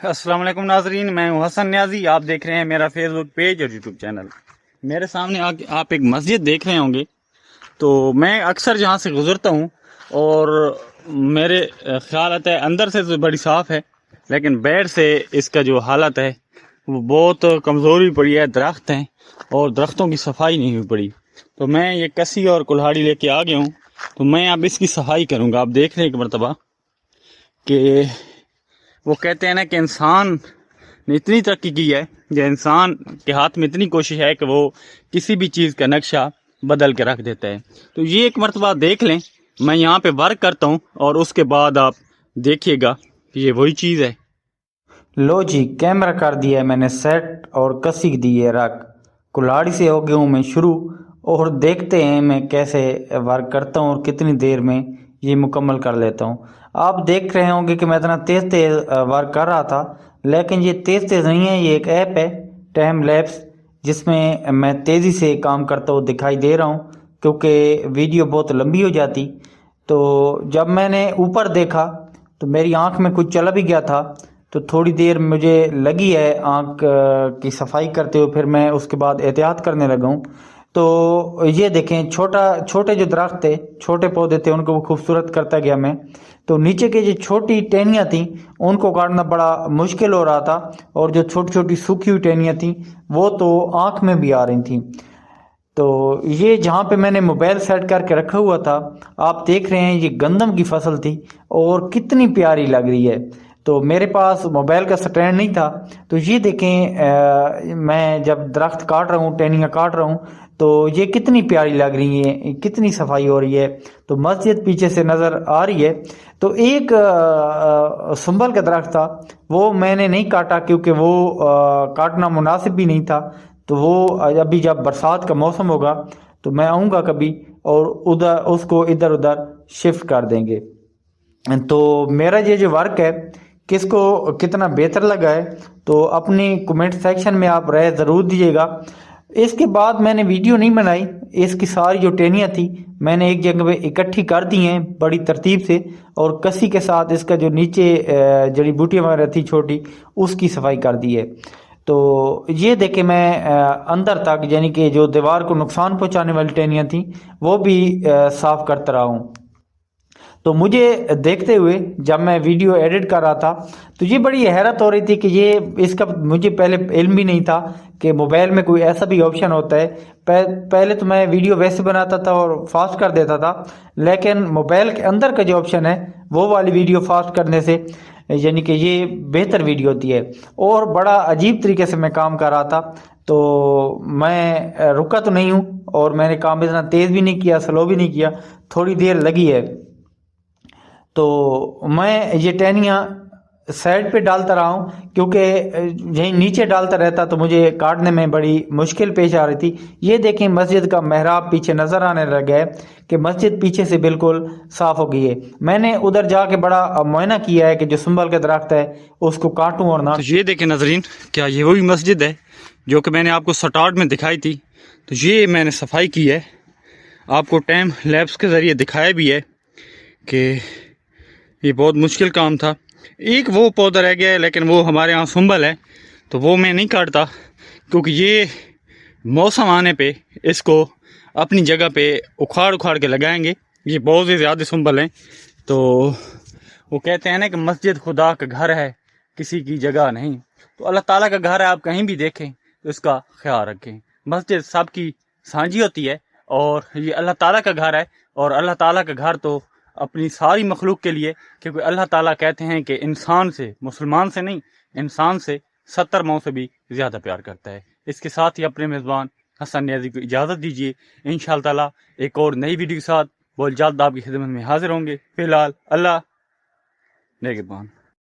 السلام علیکم ناظرین، میں ہوں حسن نیازی. آپ دیکھ رہے ہیں میرا فیس بک پیج اور یوٹیوب چینل. میرے سامنے آپ ایک مسجد دیکھ رہے ہوں گے. تو میں اکثر جہاں سے گزرتا ہوں اور میرے خیال آتا ہے اندر سے تو بڑی صاف ہے، لیکن بیڈ سے اس کا جو حالت ہے وہ بہت کمزوری پڑی ہے. درخت ہیں اور درختوں کی صفائی نہیں ہوئی پڑی. تو میں یہ کسی اور کلہاڑی لے کے آ گیا ہوں. تو میں اب اس کی صفائی کروں گا. آپ دیکھ رہے ہیں ایک مرتبہ کہ وہ کہتے ہیں نا کہ انسان نے اتنی ترقی کی ہے یا انسان کے ہاتھ میں اتنی کوشش ہے کہ وہ کسی بھی چیز کا نقشہ بدل کے رکھ دیتا ہے. تو یہ ایک مرتبہ دیکھ لیں. میں یہاں پہ ورک کرتا ہوں اور اس کے بعد آپ دیکھیے گا کہ یہ وہی چیز ہے. لو جی، کیمرہ کر دیا ہے میں نے سیٹ اور کسی دی ہے رکھ. کلاڑی سے ہو گیا ہوں میں شروع، اور دیکھتے ہیں میں کیسے ورک کرتا ہوں اور کتنی دیر میں یہ مکمل کر لیتا ہوں. آپ دیکھ رہے ہوں گے کہ میں اتنا تیز ورک کر رہا تھا، لیکن یہ تیز نہیں ہے. یہ ایک ایپ ہے ٹائم لیپس، جس میں میں تیزی سے کام کرتا ہوں دکھائی دے رہا ہوں، کیونکہ ویڈیو بہت لمبی ہو جاتی. تو جب میں نے اوپر دیکھا تو میری آنکھ میں کچھ چلا بھی گیا تھا. تو تھوڑی دیر مجھے لگی ہے آنکھ کی صفائی کرتے ہوئے، پھر میں اس کے بعد احتیاط کرنے لگا ہوں. تو یہ دیکھیں، چھوٹے جو درخت تھے، چھوٹے پودے تھے، ان کو خوبصورت کرتا گیا میں. تو نیچے کے جو چھوٹی ٹہنیاں تھیں ان کو کاٹنا بڑا مشکل ہو رہا تھا، اور جو چھوٹی چھوٹی سوکھی ہوئی ٹہنیاں تھیں وہ تو آنکھ میں بھی آ رہی تھیں. تو یہ جہاں پہ میں نے موبائل سیٹ کر کے رکھا ہوا تھا، آپ دیکھ رہے ہیں یہ گندم کی فصل تھی اور کتنی پیاری لگ رہی ہے. تو میرے پاس موبائل کا سٹینڈ نہیں تھا. تو یہ دیکھیں، میں جب درخت کاٹ رہا ہوں، ٹہنیاں کاٹ رہا ہوں، تو یہ کتنی پیاری لگ رہی ہیں، کتنی صفائی ہو رہی ہے. تو مسجد پیچھے سے نظر آ رہی ہے. تو ایک سنبل کا درخت تھا، وہ میں نے نہیں کاٹا کیونکہ وہ کاٹنا مناسب بھی نہیں تھا. تو وہ ابھی جب برسات کا موسم ہوگا تو میں آؤں گا کبھی اور اس کو ادھر ادھر شفٹ کر دیں گے. تو میرا یہ جو ورک ہے کس کو کتنا بہتر لگا ہے تو اپنی کمنٹ سیکشن میں آپ رائے ضرور دیجیے گا. اس کے بعد میں نے ویڈیو نہیں بنائی. اس کی ساری جو ٹہنیاں تھیں میں نے ایک جگہ پہ اکٹھی کر دی ہیں بڑی ترتیب سے، اور کسی کے ساتھ اس کا جو نیچے جڑی بوٹیاں وغیرہ تھی چھوٹی، اس کی صفائی کر دی ہے. تو یہ دیکھیں میں اندر تک، یعنی کہ جو دیوار کو نقصان پہنچانے والی ٹہنیاں تھیں وہ بھی صاف کرتا رہا ہوں. تو مجھے دیکھتے ہوئے جب میں ویڈیو ایڈٹ کر رہا تھا تو یہ بڑی حیرت ہو رہی تھی کہ اس کا مجھے پہلے علم بھی نہیں تھا کہ موبائل میں کوئی ایسا بھی آپشن ہوتا ہے. پہلے تو میں ویڈیو ویسے بناتا تھا اور فاسٹ کر دیتا تھا، لیکن موبائل کے اندر کا جو آپشن ہے وہ والی ویڈیو فاسٹ کرنے سے، یعنی کہ یہ بہتر ویڈیو ہوتی ہے. اور بڑا عجیب طریقے سے میں کام کر رہا تھا. تو میں رکا تو نہیں ہوں، اور میں نے کام اتنا تیز بھی نہیں کیا، سلو بھی نہیں کیا، تھوڑی دیر لگی ہے. تو میں یہ ٹہنیاں سائڈ پہ ڈالتا رہا ہوں، کیونکہ یہیں نیچے ڈالتا رہتا تو مجھے کاٹنے میں بڑی مشکل پیش آ رہی تھی. یہ دیکھیں مسجد کا محراب پیچھے نظر آنے لگا ہے کہ مسجد پیچھے سے بالکل صاف ہو گئی ہے. میں نے ادھر جا کے بڑا معائنہ کیا ہے کہ جو سنبل کا درخت ہے اس کو کاٹوں اور نہ. تو یہ دیکھیں ناظرین، کیا یہ وہی مسجد ہے جو کہ میں نے آپ کو سٹارٹ میں دکھائی تھی. تو یہ میں نے صفائی کی ہے، آپ کو ٹائم لیپس کے ذریعے دکھایا بھی ہے کہ یہ بہت مشکل کام تھا. ایک وہ پودا رہ گیا ہے، لیکن وہ ہمارے ہاں سنبل ہے تو وہ میں نہیں کاٹتا، کیونکہ یہ موسم آنے پہ اس کو اپنی جگہ پہ اکھاڑ کے لگائیں گے. یہ بہت ہی زیادہ سنبل ہیں. تو وہ کہتے ہیں نا کہ مسجد خدا کا گھر ہے، کسی کی جگہ نہیں. تو اللہ تعالیٰ کا گھر ہے، آپ کہیں بھی دیکھیں تو اس کا خیال رکھیں. مسجد سب کی سانجھی ہوتی ہے اور یہ اللہ تعالیٰ کا گھر ہے. اور اللہ تعالیٰ کا گھر تو اپنی ساری مخلوق کے لیے، کیونکہ اللہ تعالیٰ کہتے ہیں کہ انسان سے، مسلمان سے نہیں، انسان سے 70 ماؤں سے بھی زیادہ پیار کرتا ہے. اس کے ساتھ ہی اپنے میزبان حسن نیازی کو اجازت دیجیے. انشاءاللہ تعالیٰ ایک اور نئی ویڈیو کے ساتھ بہت جلد آپ کی خدمت میں حاضر ہوں گے. فی الحال اللہ نگہبان.